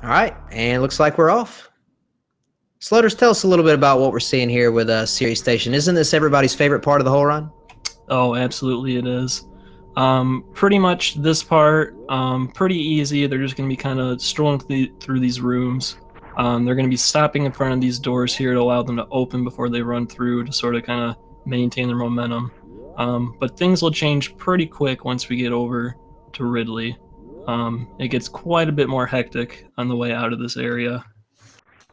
All right, and looks like we're off. Slutters, tell us a little bit about what we're seeing here with Series Station. Isn't this everybody's favorite part of the whole run? Oh, absolutely it is. Pretty much this part, pretty easy. They're just going to be kind of strolling through these rooms. They're going to be stopping in front of these doors here to allow them to open before they run through to sort of kind of maintain their momentum. But things will change pretty quick once we get over to Ridley. It gets quite a bit more hectic on the way out of this area.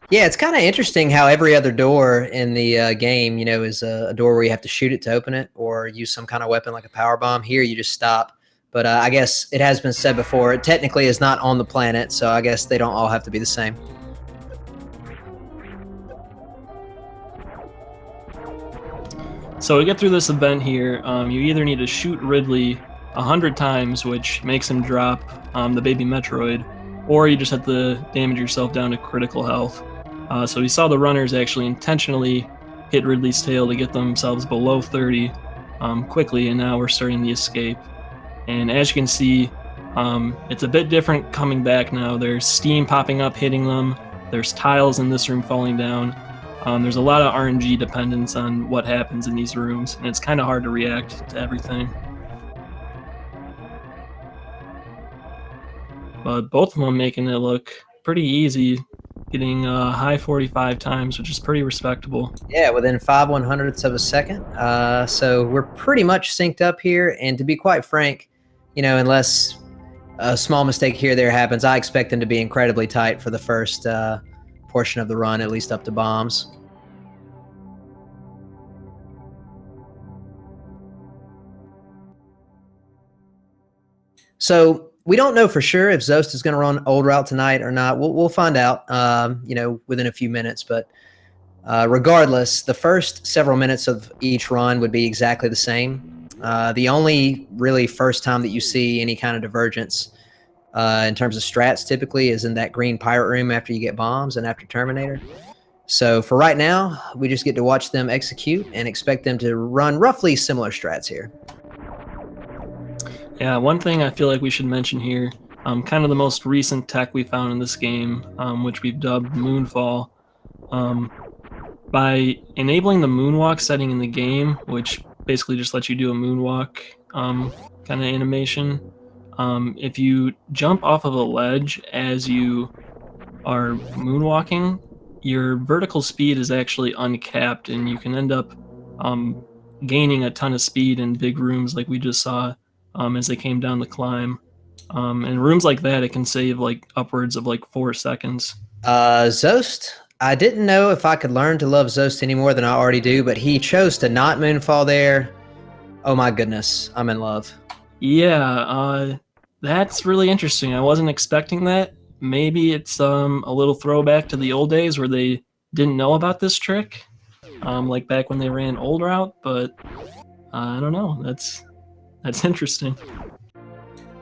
Yeah, it's kind of interesting how every other door in the game, is a door where you have to shoot it to open it or use some kind of weapon like a power bomb. Here, you just stop. But I guess it has been said before, it technically is not on the planet, so I guess they don't all have to be the same. So to get through this event here, you either need to shoot Ridley 100 times, which makes him drop the baby Metroid, or you just have to damage yourself down to critical health. So we saw the runners actually intentionally hit Ridley's tail to get themselves below 30 quickly, and now we're starting the escape. And as you can see, it's a bit different coming back now. There's steam popping up, hitting them. There's tiles in this room falling down. There's a lot of RNG dependence on what happens in these rooms, and it's kind of hard to react to everything. But both of them making it look pretty easy, getting high 45 times, which is pretty respectable. Yeah, within 5/100ths of a second. So we're pretty much synced up here, and to be quite frank, unless a small mistake here or there happens, I expect them to be incredibly tight for the first portion of the run, at least up to bombs. So we don't know for sure if Zoast is going to run old route tonight or not. We'll find out, within a few minutes. But regardless, the first several minutes of each run would be exactly the same. The only really first time that you see any kind of divergence in terms of strats typically is in that green pirate room after you get bombs and after Terminator. So for right now, we just get to watch them execute and expect them to run roughly similar strats here. Yeah, one thing I feel like we should mention here, kind of the most recent tech we found in this game, which we've dubbed Moonfall. By enabling the moonwalk setting in the game, which basically just lets you do a moonwalk kind of animation, if you jump off of a ledge as you are moonwalking, your vertical speed is actually uncapped, and you can end up gaining a ton of speed in big rooms like we just saw as they came down the climb. In rooms like that, it can save like upwards of like 4 seconds. Zoast, I didn't know if I could learn to love Zoast any more than I already do, but he chose to not moonfall there. Oh my goodness, I'm in love. Yeah, that's really interesting. I wasn't expecting that. Maybe it's a little throwback to the old days where they didn't know about this trick, like back when they ran old route. But I don't know. That's interesting.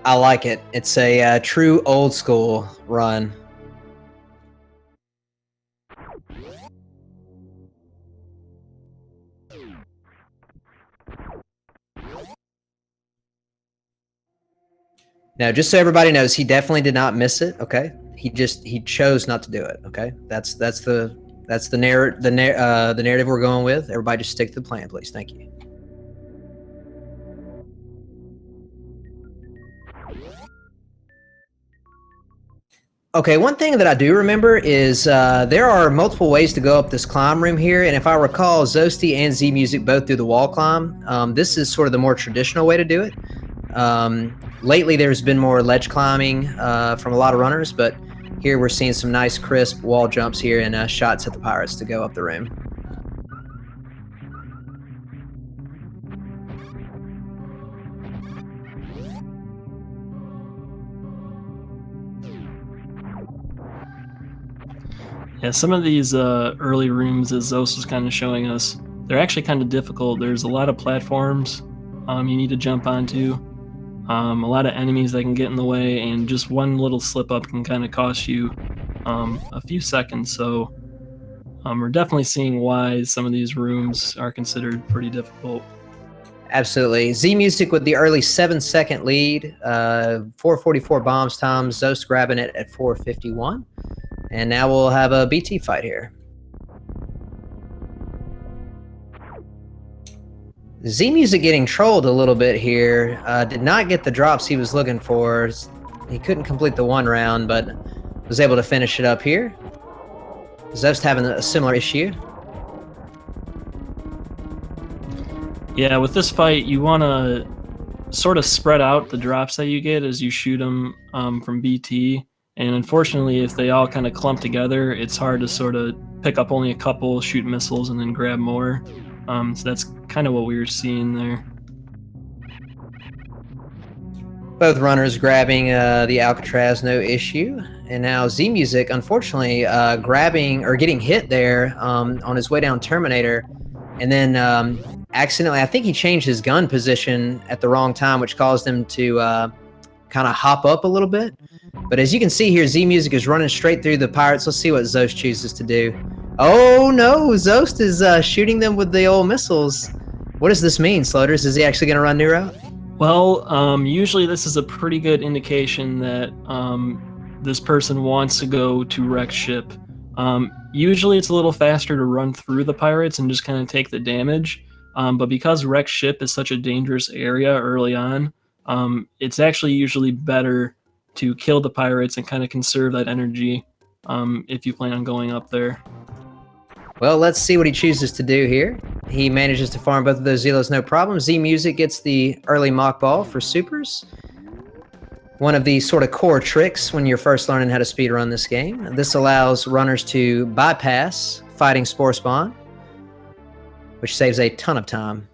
I like it. It's a true old school run. Now, just so everybody knows, he definitely did not miss it. Okay, he chose not to do it. Okay, that's the narrative we're going with. Everybody, just stick to the plan, please. Thank you. Okay, one thing that I do remember is there are multiple ways to go up this climb room here, and if I recall, Zoasty and Zmusic both do the wall climb. This is sort of the more traditional way to do it. Lately, there's been more ledge climbing from a lot of runners, but here we're seeing some nice crisp wall jumps here and shots at the pirates to go up the room. Yeah, some of these early rooms, as Zos was kind of showing us, they're actually kind of difficult. There's a lot of platforms you need to jump onto. A lot of enemies that can get in the way, and just one little slip up can kind of cost you a few seconds. So we're definitely seeing why some of these rooms are considered pretty difficult. Absolutely. Zmusic with the early 7-second lead, 4:44 bombs time. Zoast grabbing it at 4:51. And now we'll have a BT fight here. Zmusic getting trolled a little bit here. Did not get the drops he was looking for. He couldn't complete the one round, but was able to finish it up here. Zoast having a similar issue. Yeah, with this fight, you want to sort of spread out the drops that you get as you shoot them from BT. And unfortunately, if they all kind of clump together, it's hard to sort of pick up only a couple, shoot missiles, and then grab more. So that's kind of what we were seeing there. Both runners grabbing the Alcatraz, no issue. And now Zmusic, unfortunately, grabbing or getting hit there on his way down Terminator. And then accidentally, I think he changed his gun position at the wrong time, which caused him to kind of hop up a little bit. But as you can see here, Zmusic is running straight through the pirates. Let's see what Zoast chooses to do. Oh no, Zoast is shooting them with the old missiles. What does this mean, Sloters? Is he actually going to run new route? Well, usually this is a pretty good indication that this person wants to go to wreck ship. Usually it's a little faster to run through the pirates and just kind of take the damage. But because wreck ship is such a dangerous area early on, it's actually usually better to kill the pirates and kind of conserve that energy if you plan on going up there. Well, let's see what he chooses to do here. He manages to farm both of those Zelos, no problem. Zmusic gets the early mock ball for supers. One of the sort of core tricks when you're first learning how to speedrun this game. This allows runners to bypass fighting Spore Spawn, which saves a ton of time.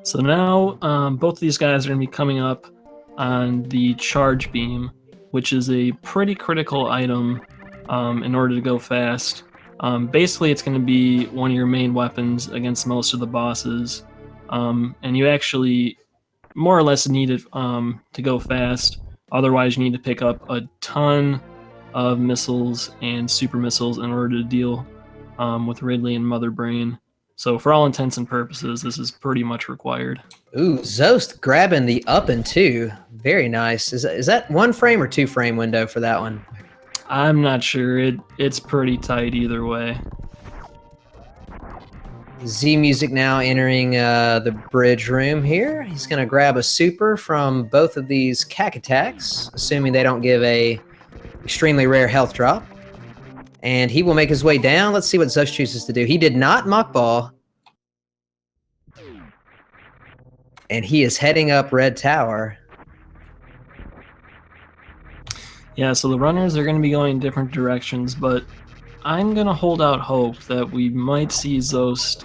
So now both of these guys are going to be coming up on the charge beam, which is a pretty critical item in order to go fast. Basically, it's going to be one of your main weapons against most of the bosses, and you actually more or less need it to go fast. Otherwise, you need to pick up a ton of missiles and super missiles in order to deal with Ridley and Mother Brain. So for all intents and purposes, this is pretty much required. Ooh, Zoast grabbing the up and two. Very nice. Is that 1 frame or 2 frame window for that one? I'm not sure. It's pretty tight either way. Zmusic now entering the bridge room here. He's going to grab a super from both of these cack attacks, assuming they don't give a extremely rare health drop. And he will make his way down. Let's see what Zoast chooses to do. He did not mock ball. And he is heading up Red Tower. Yeah, so the runners are going to be going different directions, but I'm going to hold out hope that we might see Zoast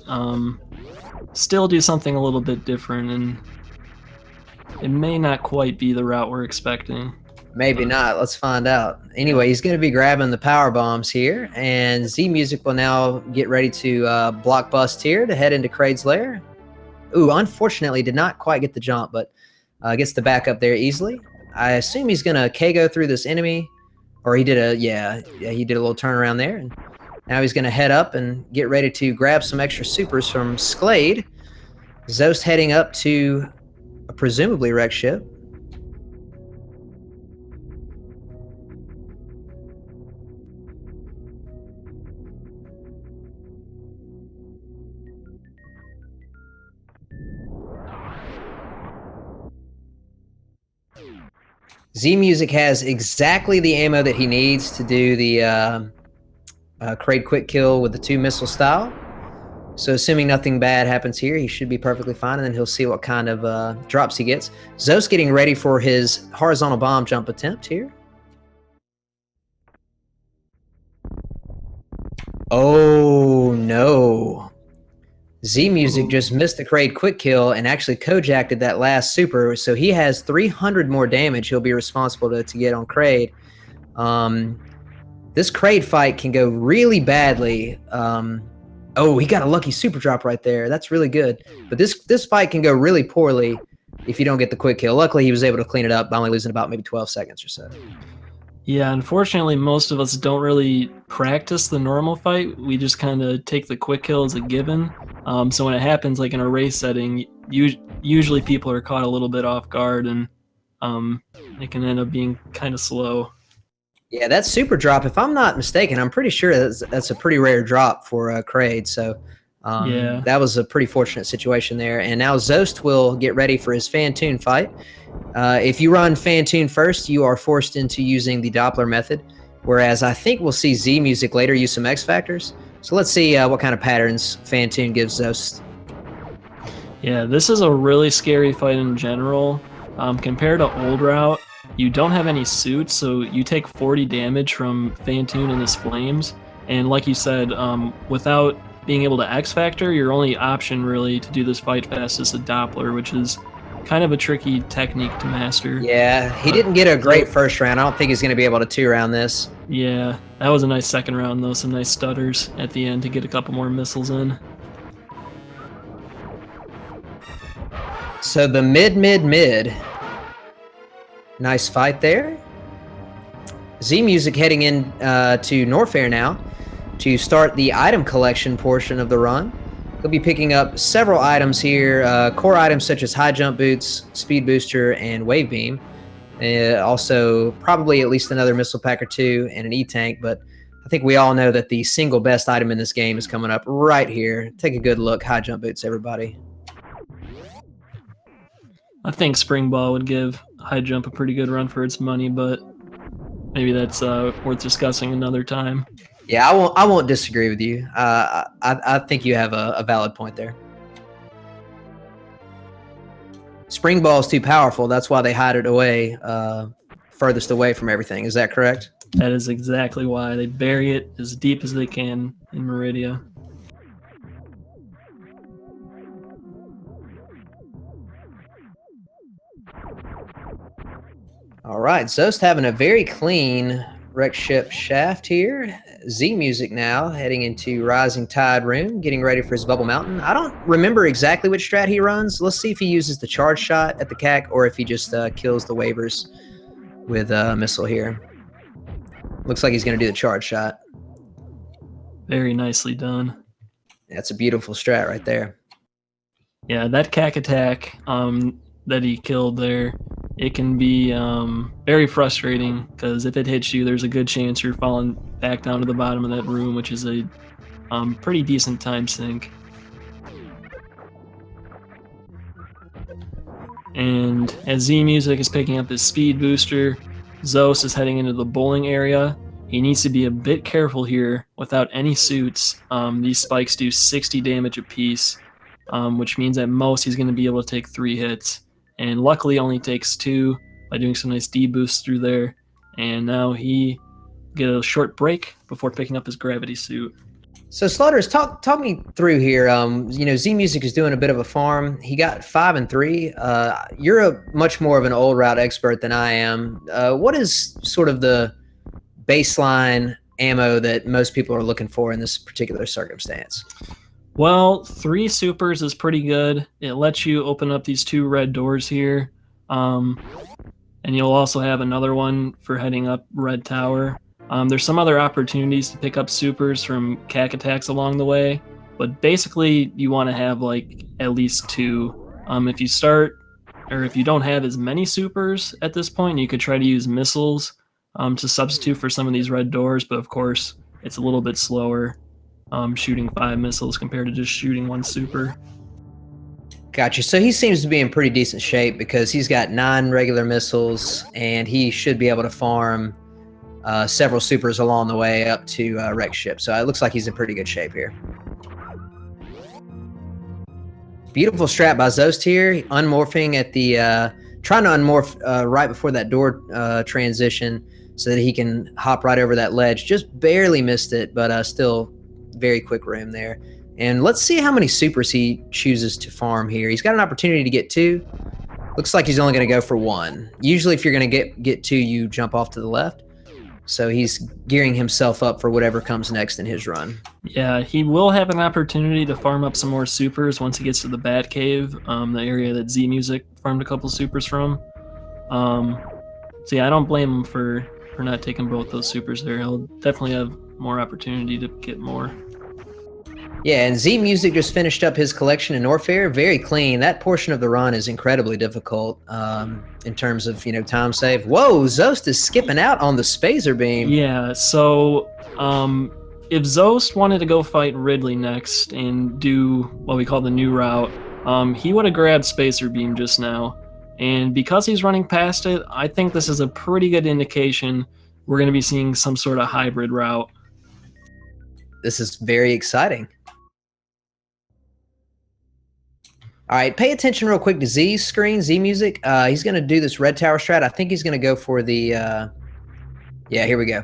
still do something a little bit different, and it may not quite be the route we're expecting. Maybe not. Let's find out. Anyway, he's going to be grabbing the power bombs here, and Zmusic will now get ready to block bust here to head into Kraid's lair. Ooh, unfortunately, did not quite get the jump, but gets the back up there easily. I assume he's going to KO through this enemy, or he did a, yeah, he did a little turnaround there, and now he's going to head up and get ready to grab some extra supers from Sklade. Zoast heading up to a presumably wrecked ship. Zmusic has exactly the ammo that he needs to do the Kraid quick kill with the 2 missile style. So assuming nothing bad happens here, he should be perfectly fine, and then he'll see what kind of drops he gets. Zoast getting ready for his horizontal bomb jump attempt here. Oh no. Zmusic Ooh. just missed the Kraid quick kill and actually co-jacked that last super, so he has 300 more damage he'll be responsible to get on Kraid. This Kraid fight can go really badly. Oh, he got a lucky super drop right there. That's really good. But this fight can go really poorly if you don't get the quick kill. Luckily, he was able to clean it up by only losing about maybe 12 seconds or so. Yeah, unfortunately, most of us don't really practice the normal fight. We just kind of take the quick kill as a given. So when it happens, like in a race setting, usually people are caught a little bit off guard, and it can end up being kind of slow. Yeah, that super drop, if I'm not mistaken, I'm pretty sure that's a pretty rare drop for Kraid. So Yeah. that was a pretty fortunate situation there. And now Zoast will get ready for his Phantoon fight. If you run Phantoon first, you are forced into using the Doppler method, whereas I think we'll see Zmusic later use some X factors. So let's see what kind of patterns Phantoon gives Zoast. Yeah, this is a really scary fight in general. Compared to Old Route, you don't have any suits, so you take 40 damage from Phantoon and his flames. And like you said, without being able to X Factor, your only option really to do this fight fast is a Doppler, which is kind of a tricky technique to master. Yeah, he didn't get a great first round. I don't think he's going to be able to two-round this. Yeah, that was a nice second round, though. Some nice stutters at the end to get a couple more missiles in. So the mid. Nice fight there. Zmusic heading in to Norfair now to start the item collection portion of the run. He'll be picking up several items here, core items such as high jump boots, speed booster, and wave beam. Also, probably at least another missile pack or two and an E-tank, but I think we all know that the single best item in this game is coming up right here. Take a good look. High jump boots, everybody. I think Spring Ball would give High Jump a pretty good run for its money, but maybe that's worth discussing another time. Yeah, I won't disagree with you. I think you have a valid point there. Spring Ball is too powerful. That's why they hide it away, furthest away from everything. Is that correct? That is exactly why they bury it as deep as they can in Meridia. All right, Zoast having a very clean wreck ship shaft here. Zmusic now heading into Rising Tide Room, getting ready for his Bubble Mountain. I don't remember exactly which strat he runs. Let's see if he uses the charge shot at the CAC or if he just kills the waivers with a missile here. Looks like he's going to do the charge shot. Very nicely done. That's a beautiful strat right there. Yeah, that CAC attack that he killed there, it can be very frustrating because if it hits you, there's a good chance you're falling back down to the bottom of that room, which is a pretty decent time sink. And as Zmusic is picking up his speed booster, Zos is heading into the bowling area. He needs to be a bit careful here. Without any suits, these spikes do 60 damage apiece, which means at most he's going to be able to take 3 hits. And luckily only takes 2 by doing some nice D-boosts through there. And now he get a short break before picking up his gravity suit. So Slutters, talk me through here. Zmusic is doing a bit of a farm. He got 5 and 3. You're a much more of an old route expert than I am. What is sort of the baseline ammo that most people are looking for in this particular circumstance? Well, 3 supers is pretty good. It lets you open up these 2 red doors here. And you'll also have another one for heading up Red Tower. There's some other opportunities to pick up supers from CAC attacks along the way, but basically you want to have like at least 2. If you start, or if you don't have as many supers at this point, you could try to use missiles to substitute for some of these red doors, but of course it's a little bit slower. Shooting 5 missiles compared to just shooting 1 super. Gotcha. So he seems to be in pretty decent shape because he's got 9 regular missiles and he should be able to farm several supers along the way up to wreck ship. So it looks like he's in pretty good shape here. Beautiful strat by Zoast here, unmorphing at the trying to unmorph right before that door transition so that he can hop right over that ledge. Just barely missed it, but still very quick room there. And let's see how many supers he chooses to farm here. He's got an opportunity to get 2. Looks like he's only going to go for 1. Usually if you're going to get 2, you jump off to the left. So he's gearing himself up for whatever comes next in his run. Yeah, he will have an opportunity to farm up some more supers once he gets to the Bat Cave, the area that Zmusic farmed a couple supers from. So yeah, I don't blame him for not taking both those supers there. He'll definitely have more opportunity to get more. Yeah, and Zmusic just finished up his collection in Norfair. Very clean. That portion of the run is incredibly difficult in terms of, time save. Whoa, Zoast is skipping out on the Spazer Beam. Yeah, so if Zoast wanted to go fight Ridley next and do what we call the new route, he would have grabbed Spacer Beam just now. And because he's running past it, I think this is a pretty good indication we're going to be seeing some sort of hybrid route. This is very exciting. All right, pay attention real quick to Z's screen, Zmusic. He's going to do this red tower strat. I think he's going to go for the... yeah, here we go.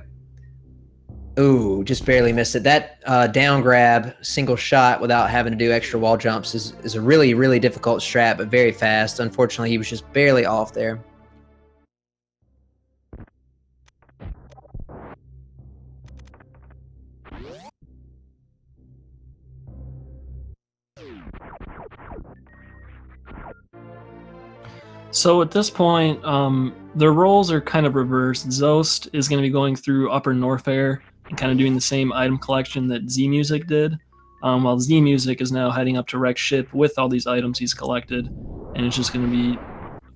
Ooh, just barely missed it. That down grab, single shot without having to do extra wall jumps is a really, really difficult strat, but very fast. Unfortunately, he was just barely off there. So at this point, their roles are kind of reversed. Zoast is going to be going through Upper Norfair and kind of doing the same item collection that Zmusic did, while Zmusic is now heading up to Rex Ship with all these items he's collected, and it's just going to be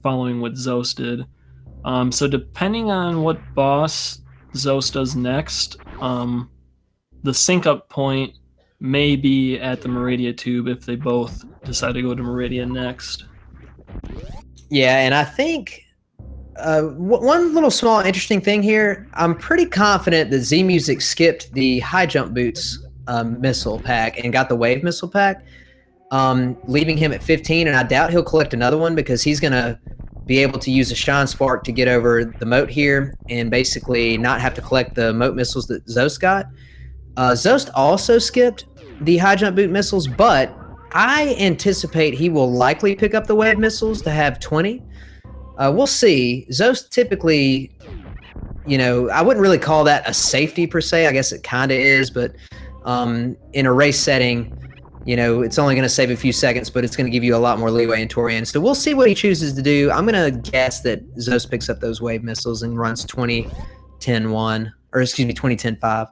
following what Zoast did. So depending on what boss Zoast does next, the sync-up point may be at the Meridia tube if they both decide to go to Meridia next. Yeah, and I think one little small interesting thing here, I'm pretty confident that Zmusic skipped the high jump boots missile pack and got the wave missile pack, leaving him at 15, and I doubt he'll collect another one because he's going to be able to use a Shine Spark to get over the moat here and basically not have to collect the moat missiles that Zoast got. Zoast also skipped the high jump boot missiles, but I anticipate he will likely pick up the wave missiles to have 20. We'll see. Zoast typically, I wouldn't really call that a safety per se. I guess it kind of is, but in a race setting, it's only going to save a few seconds, but it's going to give you a lot more leeway in Torian. So we'll see what he chooses to do. I'm going to guess that Zoast picks up those wave missiles and runs 20-10-1, or excuse me, 20-10-5.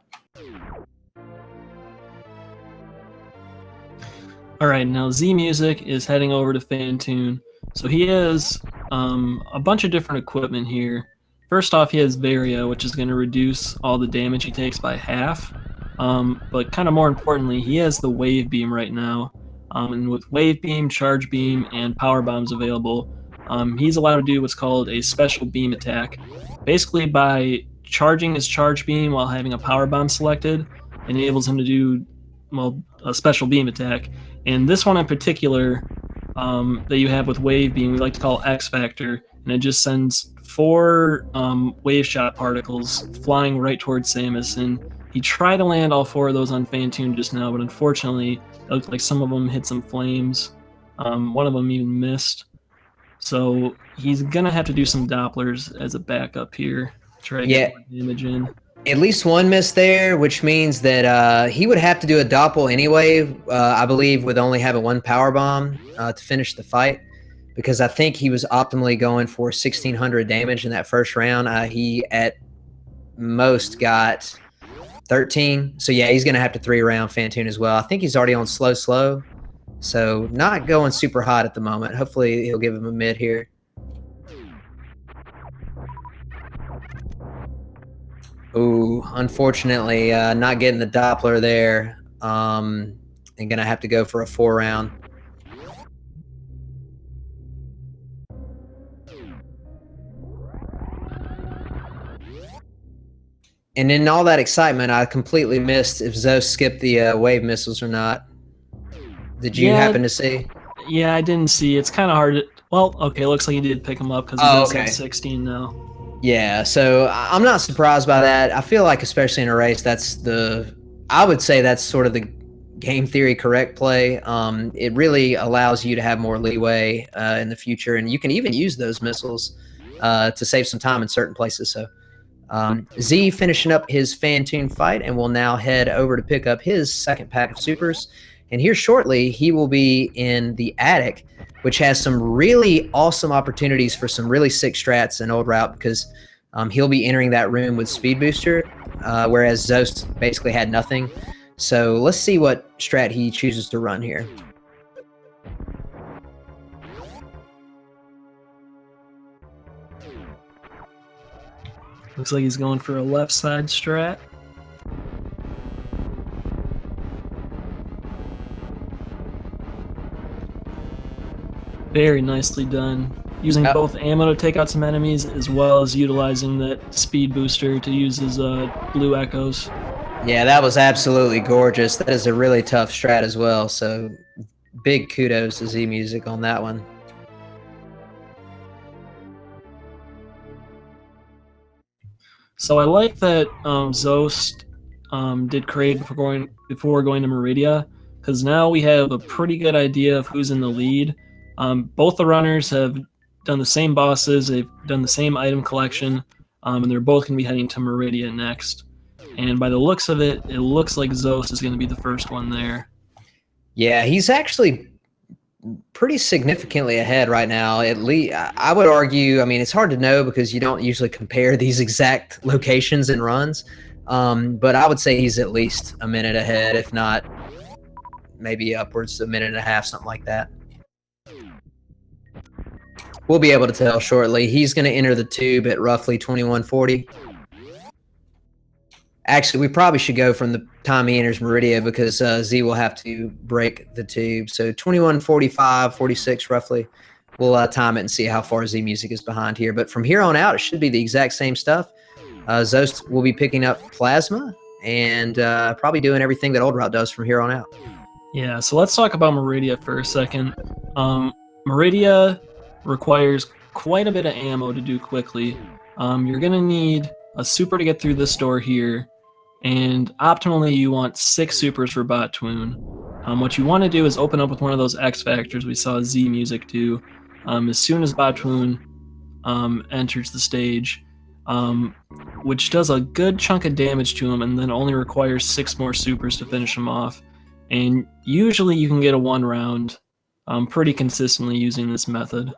All right, now Zmusic is heading over to Phantoon. So he has a bunch of different equipment here. First off, he has Varia, which is going to reduce all the damage he takes by half. But kind of more importantly, he has the Wave Beam right now. And with Wave Beam, Charge Beam, and Power Bombs available, he's allowed to do what's called a Special Beam attack. Basically, by charging his Charge Beam while having a Power Bomb selected, enables him to do, a Special Beam attack. And this one in particular that you have with Wave Beam, we like to call X Factor, and it just sends 4 wave shot particles flying right towards Samus. And he tried to land all 4 of those on Phantoon just now, but unfortunately, it looked like some of them hit some flames. One of them even missed. So he's going to have to do some Dopplers as a backup here. Try to get more damage in. At least one miss there, which means that he would have to do a doppel anyway, I believe, with only having 1 power bomb to finish the fight, because I think he was optimally going for 1,600 damage in that first round. He at most got 13. So yeah, he's going to have to 3-round Phantoon as well. I think he's already on slow, so not going super hot at the moment. Hopefully he'll give him a mid here. Ooh, unfortunately, not getting the Doppler there. And gonna have to go for a 4-round. And in all that excitement, I completely missed if Zoe skipped the wave missiles or not. Did you happen to see? Yeah, I didn't see. It's kind of hard to... Well, okay, looks like he did pick him up because he does have 16 now. Yeah, so I'm not surprised by that. I feel like, especially in a race, I would say that's sort of the game theory correct play. It really allows you to have more leeway in the future, and you can even use those missiles to save some time in certain places. So Z finishing up his Phantoon fight, and will now head over to pick up his second pack of supers. And here shortly, he will be in the attic, which has some really awesome opportunities for some really sick strats in Old Route, because he'll be entering that room with Speed Booster, whereas Zoast basically had nothing. So let's see what strat he chooses to run here. Looks like he's going for a left side strat. Very nicely done. Using both ammo to take out some enemies, as well as utilizing that speed booster to use his blue echoes. Yeah, that was absolutely gorgeous. That is a really tough strat as well. So big kudos to Zmusic on that one. So I like that Zoast did create before going to Meridia, because now we have a pretty good idea of who's in the lead. Both the runners have done the same bosses, they've done the same item collection, and they're both going to be heading to Meridia next. And by the looks of it, it looks like Zoast is going to be the first one there. Yeah, he's actually pretty significantly ahead right now. At least I would argue, I mean, it's hard to know because you don't usually compare these exact locations and runs, but I would say he's at least a minute ahead, if not maybe upwards of a minute and a half, something like that. We'll be able to tell shortly. He's going to enter the tube at roughly 2140. Actually, we probably should go from the time he enters Meridia, because Z will have to break the tube. So 21:45, 46 roughly. We'll time it and see how far Zmusic is behind here. But from here on out, it should be the exact same stuff. Zoast will be picking up Plasma and probably doing everything that Old Route does from here on out. Yeah, so let's talk about Meridia for a second. Meridia requires quite a bit of ammo to do quickly. You're going to need a super to get through this door here, and optimally you want 6 supers for Phantoon. What you want to do is open up with one of those X Factors we saw Zmusic do as soon as Phantoon enters the stage, which does a good chunk of damage to him, and then only requires 6 more supers to finish him off. And usually you can get a 1 round pretty consistently using this method.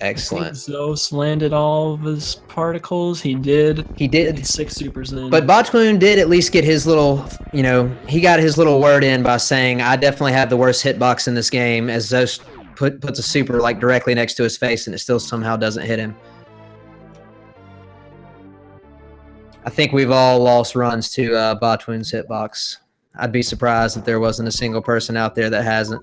Excellent. I think Zoast landed all of his particles. He did. He did. Get 6 supers in. But Phantoon did at least get his little, you know, he got his little word in by saying, I definitely have the worst hitbox in this game, as Zoast puts a super like directly next to his face and it still somehow doesn't hit him. I think we've all lost runs to Phantoon's hitbox. I'd be surprised if there wasn't a single person out there that hasn't.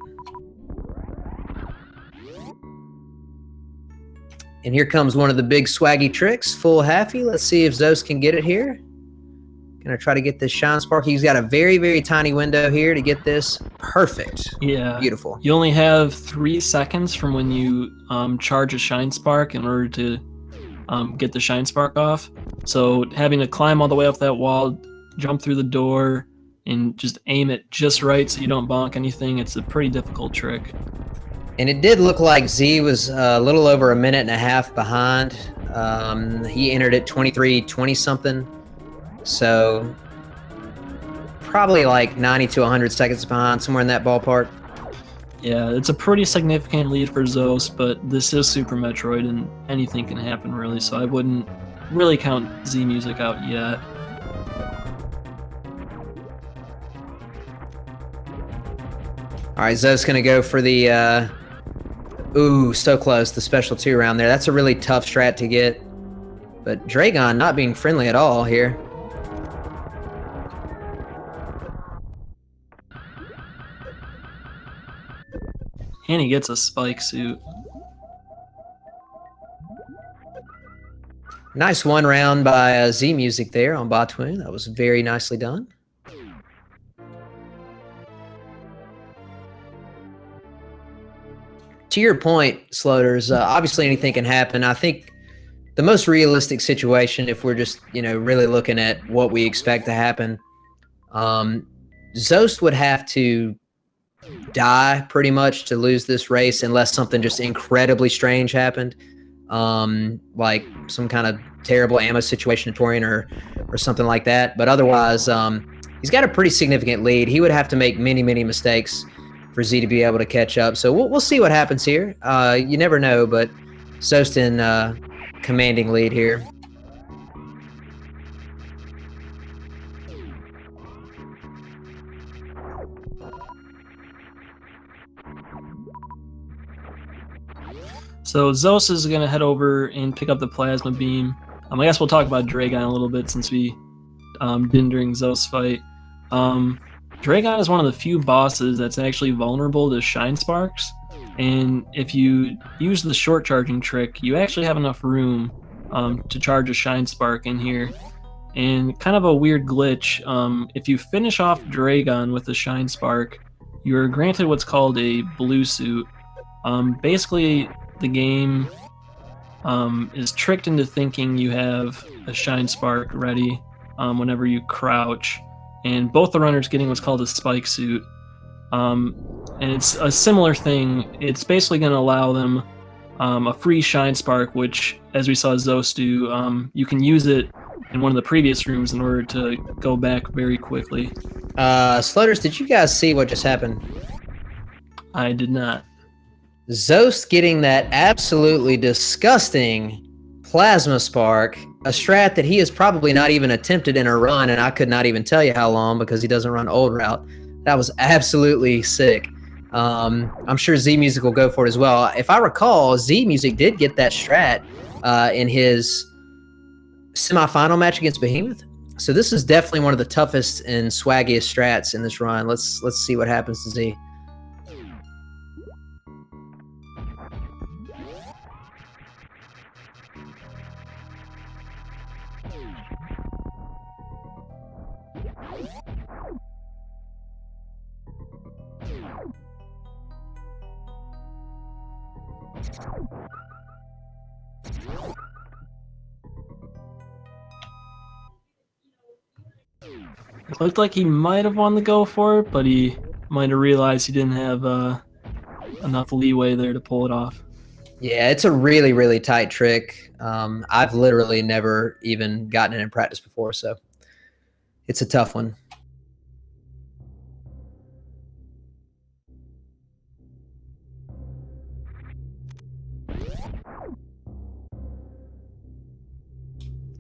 And here comes one of the big swaggy tricks, full halfy. Let's see if Zoast can get it here. Gonna try to get this shine spark. He's got a very, very tiny window here to get this perfect. Yeah. Beautiful. You only have 3 seconds from when you charge a shine spark in order to get the shine spark off. So having to climb all the way up that wall, jump through the door, and just aim it just right so you don't bonk anything, it's a pretty difficult trick. And it did look like Z was a little over a minute and a half behind. He entered at 23:20 something. So probably like 90 to 100 seconds behind, somewhere in that ballpark. Yeah, it's a pretty significant lead for Zoast, but this is Super Metroid and anything can happen really, so I wouldn't really count Zmusic out yet. All right, Zo's gonna go for the, ooh, so close, the special 2 round there. That's a really tough strat to get. But Dragan not being friendly at all here. And he gets a spike suit. Nice 1 round by Zmusic there on Phantoon. That was very nicely done. To your point, Sloters, obviously anything can happen. I think the most realistic situation, if we're just, you know, really looking at what we expect to happen, Zoast would have to die pretty much to lose this race unless something just incredibly strange happened, like some kind of terrible ammo situation to Torian or something like that. But otherwise, he's got a pretty significant lead. He would have to make many mistakes for Z to be able to catch up. So we'll see what happens here. You never know, but Zoast in commanding lead here. So Zos is going to head over and pick up the plasma beam. I guess we'll talk about Dragan a little bit since we didn't during Zos' fight. Dragan is one of the few bosses that's actually vulnerable to shine sparks, and if you use the short charging trick, you actually have enough room to charge a shine spark in here. And kind of a weird glitch, if you finish off Dragan with a shine spark, you're granted what's called a blue suit. Basically, the game is tricked into thinking you have a shine spark ready whenever you crouch, and both the runners getting what's called a spike suit. And it's a similar thing. It's basically going to allow them a free shine spark, which, as we saw Zos do, you can use it in one of the previous rooms in order to go back very quickly. Slutters, did you guys see what just happened? I did not. Zoast getting that absolutely disgusting plasma spark, a strat that he has probably not even attempted in a run, and I could not even tell you how long because he doesn't run old route. That was absolutely sick. I'm sure Zmusic will go for it as well. If I recall, Zmusic did get that strat in his semifinal match against Behemoth. So this is definitely one of the toughest and swaggiest strats in this run. Let's see what happens to Z. It looked like he might have won the go for it, but he might have realized he didn't have enough leeway there to pull it off. Yeah, it's a really tight trick. I've literally never even gotten it in practice before, so it's a tough one.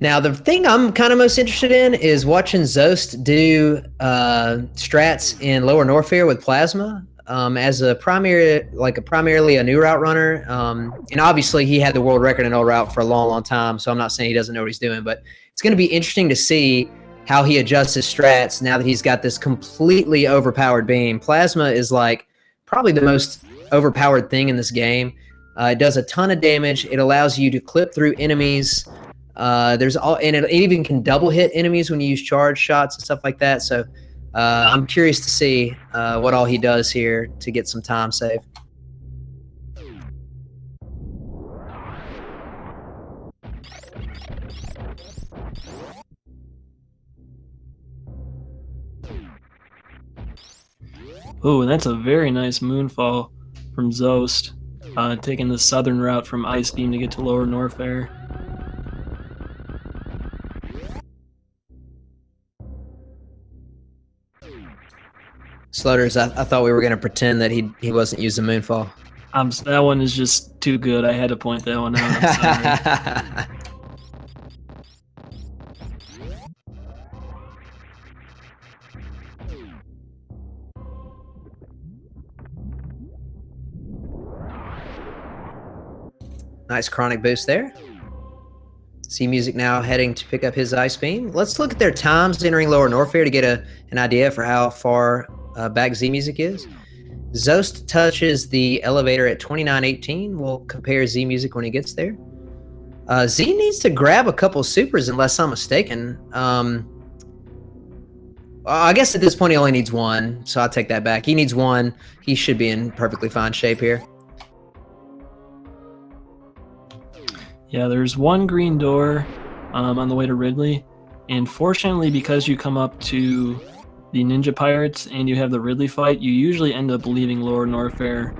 Now, the thing I'm kind of most interested in is watching Zoast do strats in lower Norfair with plasma as a primarily a new route runner. And obviously, he had the world record in old route for a long time, so I'm not saying he doesn't know what he's doing, but it's going to be interesting to see how he adjusts his strats now that he's got this completely overpowered beam. Plasma is like probably the most overpowered thing in this game. It does a ton of damage. It allows you to clip through enemies. And it even can double hit enemies when you use charge shots and stuff like that. So I'm curious to see what all he does here to get some time saved. Oh, that's a very nice moonfall from Zoast, taking the southern route from Ice Beam to get to lower Norfair. Slutters, I thought we were going to pretend that he wasn't using Moonfall. That one is just too good. I had to point that one out. I'm sorry. Nice chronic boost there. Zmusic now heading to pick up his Ice Beam. Let's look at their times entering lower Norfair to get an idea for how far back Zmusic is. Zoast touches the elevator at 29:18. We'll compare Zmusic when he gets there. Z needs to grab a couple supers unless I'm mistaken. I guess at this point he only needs one, so I'll take that back. He needs one. He should be in perfectly fine shape here. Yeah, there's one green door on the way to Ridley, and fortunately, because you come up to the Ninja Pirates and you have the Ridley fight, you usually end up leaving Lower Norfair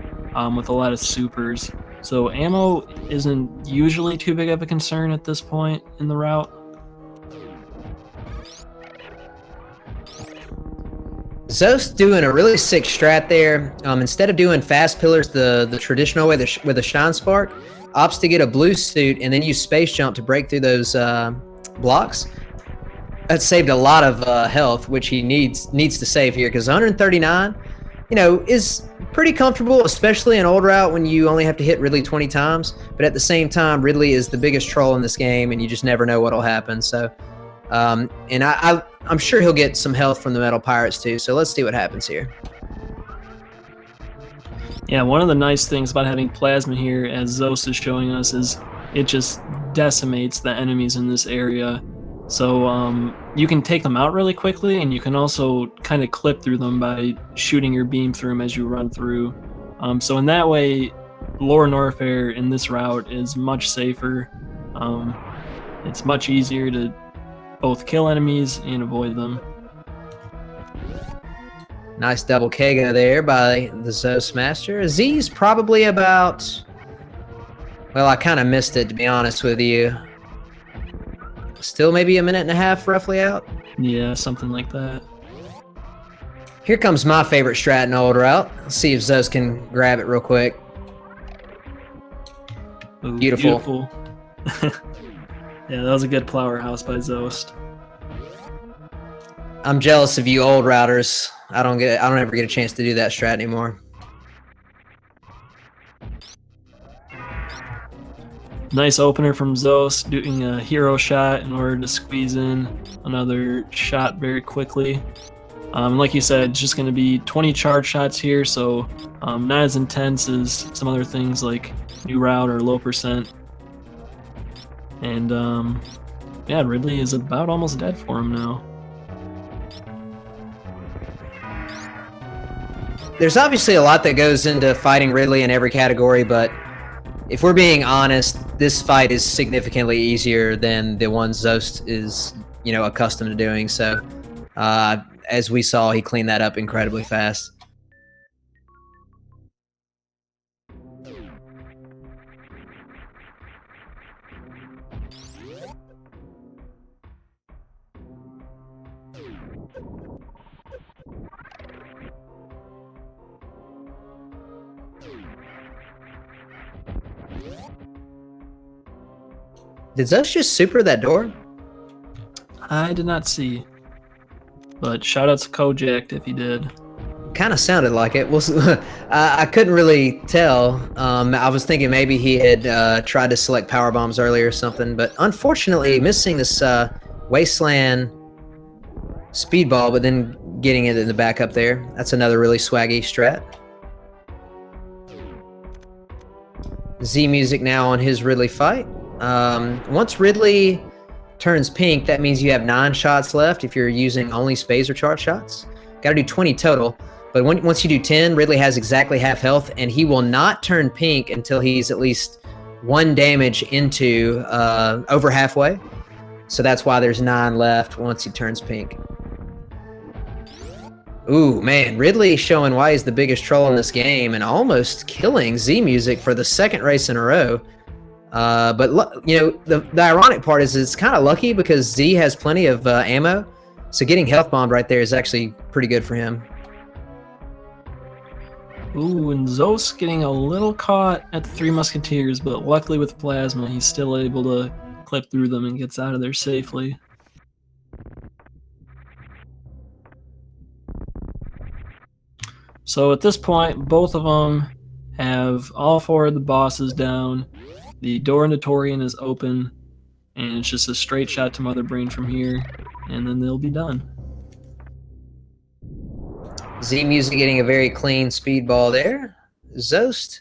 with a lot of supers. So ammo isn't usually too big of a concern at this point in the route. Zoast doing a really sick strat there. Instead of doing fast pillars the traditional way with a shine spark, opts to get a blue suit and then use space jump to break through those blocks. That saved a lot of health, which he needs to save here, because 139, is pretty comfortable, especially in old route when you only have to hit Ridley 20 times. But at the same time, Ridley is the biggest troll in this game, and you just never know what'll happen. So, and I'm sure he'll get some health from the Metal Pirates too. So let's see what happens here. Yeah, one of the nice things about having Plasma here, as Zos is showing us, is it just decimates the enemies in this area. So you can take them out really quickly, and you can also kind of clip through them by shooting your beam through them as you run through. So in that way, Lower Norfair in this route is much safer. It's much easier to both kill enemies and avoid them. Nice double Kega there by the Zos Master. Z's probably about... Well, I kind of missed it, to be honest with you. Still maybe a minute and a half roughly out? Yeah, something like that. Here comes my favorite strat in old route. Let's see if Zos can grab it real quick. Ooh, beautiful. Yeah, that was a good powerhouse by Zoast. I'm jealous of you old routers. I don't ever get a chance to do that strat anymore. Nice opener from Zos, doing a hero shot in order to squeeze in another shot very quickly. Like you said, it's just going to be 20 charge shots here, so not as intense as some other things like new route or low percent. And yeah, Ridley is about almost dead for him now. There's obviously a lot that goes into fighting Ridley in every category, but if we're being honest, this fight is significantly easier than the one Zoast is, accustomed to doing. So, as we saw, he cleaned that up incredibly fast. Did Zoast just super that door? I did not see, but shout out to Kojak if he did. Kind of sounded like it. I couldn't really tell. I was thinking maybe he had tried to select power bombs earlier or something, but unfortunately missing this Wasteland speedball, but then getting it in the back up there. That's another really swaggy strat. Zmusic now on his Ridley fight. Once Ridley turns pink, that means you have 9 shots left if you're using only space or charge shots. Got to do 20 total, but once you do 10, Ridley has exactly half health, and he will not turn pink until he's at least 1 damage into over halfway. So that's why there's 9 left once he turns pink. Ooh, man, Ridley showing why he's the biggest troll in this game and almost killing Zmusic for the 2nd race in a row. But the ironic part is it's kind of lucky because Z has plenty of ammo, so getting health bombed right there is actually pretty good for him. Ooh, and Zos getting a little caught at the 3 Musketeers, but luckily with Plasma, he's still able to clip through them and gets out of there safely. So at this point, both of them have all 4 of the bosses down. The door into Torian is open, and it's just a straight shot to Mother Brain from here, and then they'll be done. Zmusic getting a very clean speedball there. Zoast,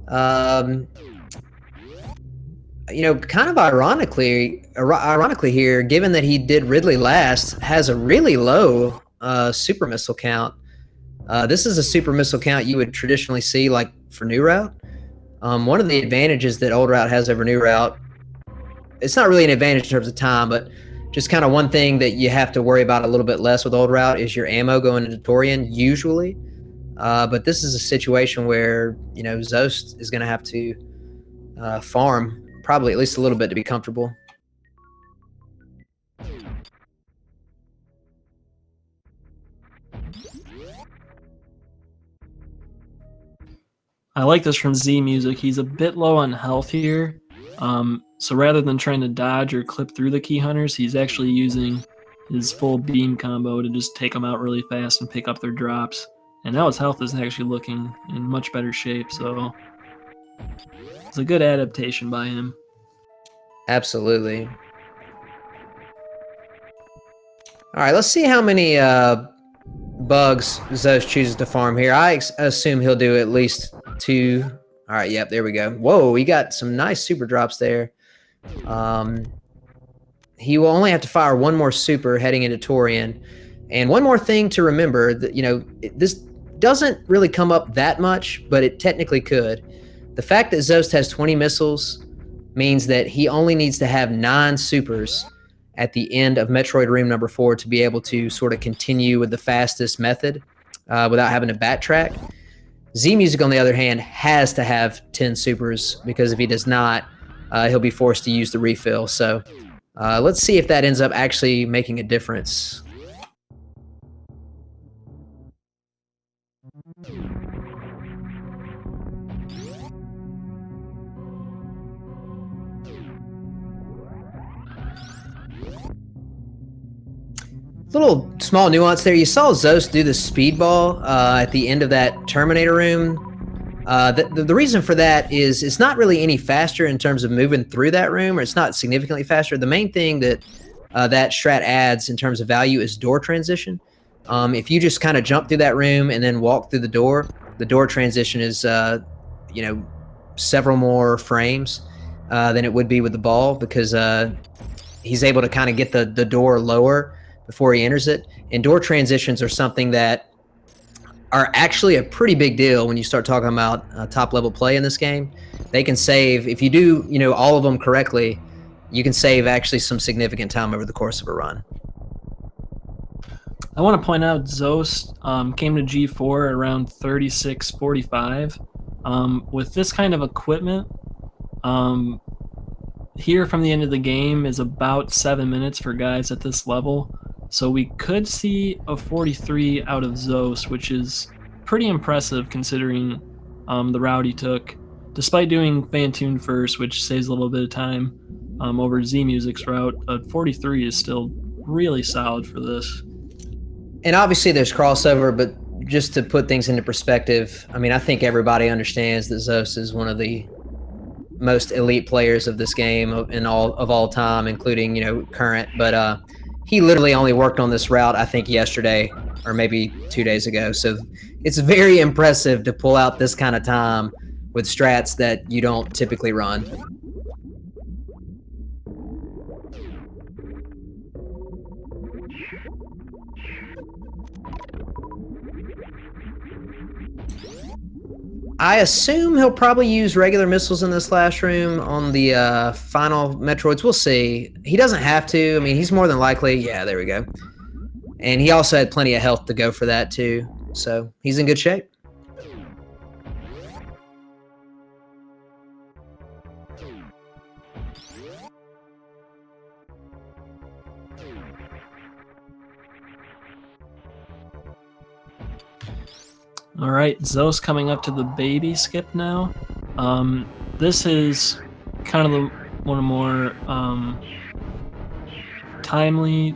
kind of ironically here, given that he did Ridley last, has a really low super missile count. This is a super missile count you would traditionally see like for new route. One of the advantages that old route has over new route it's not really an advantage in terms of time, but just kind of one thing that you have to worry about a little bit less with old route is your ammo going into Torian usually. But this is a situation where, you know, Zoast is going to have to farm probably at least a little bit to be comfortable. I like this from Zmusic. He's a bit low on health here. So rather than trying to dodge or clip through the key hunters, he's actually using his full beam combo to just take them out really fast and pick up their drops. And now his health is actually looking in much better shape, so it's a good adaptation by him. Absolutely. All right, let's see how many bugs Zeus chooses to farm here. I assume he'll do at least 2. All right, yep, there we go. Whoa, he got some nice super drops there. He will only have to fire 1 more super heading into Torian. And one more thing to remember, that, you know, this doesn't really come up that much, but it technically could. The fact that Zoast has 20 missiles means that he only needs to have 9 supers at the end of Metroid Room number 4 to be able to sort of continue with the fastest method without having to backtrack. Zmusic, on the other hand, has to have 10 supers, because if he does not, he'll be forced to use the refill. So let's see if that ends up actually making a difference. Little small nuance there. You saw Zoast do the speedball at the end of that Terminator room. The reason for that is it's not really any faster in terms of moving through that room, or it's not significantly faster. The main thing that that strat adds in terms of value is door transition. If you just kind of jump through that room and then walk through the door transition is, you know, several more frames than it would be with the ball, because he's able to kind of get the door lower before he enters it. And door transitions are something that are actually a pretty big deal when you start talking about top level play in this game. They can save, if you do, you know, all of them correctly, you can save actually some significant time over the course of a run. I want to point out Zoast came to G4 around 36:45. With this kind of equipment, here from the end of the game is about 7 minutes for guys at this level. So we could see a 43 out of Zoast, which is pretty impressive considering the route he took. Despite doing Phantoon first, which saves a little bit of time over Zmusic's route, 43 is still really solid for this. And obviously there's crossover, but just to put things into perspective, I mean, I think everybody understands that Zoast is one of the most elite players of this game of all time, including, you know, current. But he literally only worked on this route, I think, yesterday or maybe 2 days ago. So it's very impressive to pull out this kind of time with strats that you don't typically run. I assume he'll probably use regular missiles in this last room on the final Metroids. We'll see. He doesn't have to. I mean, he's more than likely. Yeah, there we go. And he also had plenty of health to go for that, too. So he's in good shape. All right, Zoast coming up to the baby skip now. This is kind of one of the more timely.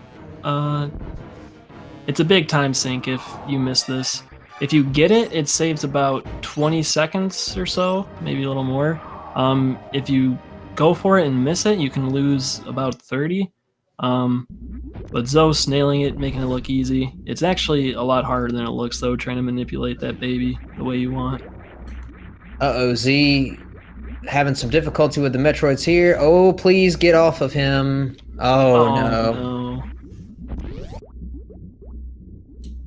It's a big time sink if you miss this. If you get it, it saves about 20 seconds or so, maybe a little more. If you go for it and miss it, you can lose about 30. But Zoast nailing it, making it look easy. It's actually a lot harder than it looks, though, trying to manipulate that baby the way you want. Uh-oh, Z having some difficulty with the Metroids here. Oh, please get off of him. Oh, no.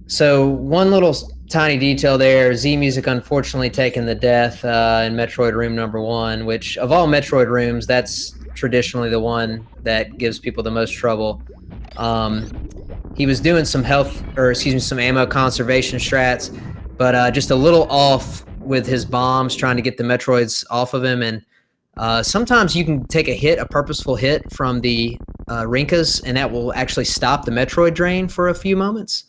So one little tiny detail there, Zmusic unfortunately taking the death in Metroid Room number 1, which of all Metroid rooms, that's traditionally the one that gives people the most trouble. He was doing some some ammo conservation strats, but just a little off with his bombs, trying to get the Metroids off of him. And sometimes you can take a purposeful hit from the Rinkas, and that will actually stop the Metroid drain for a few moments.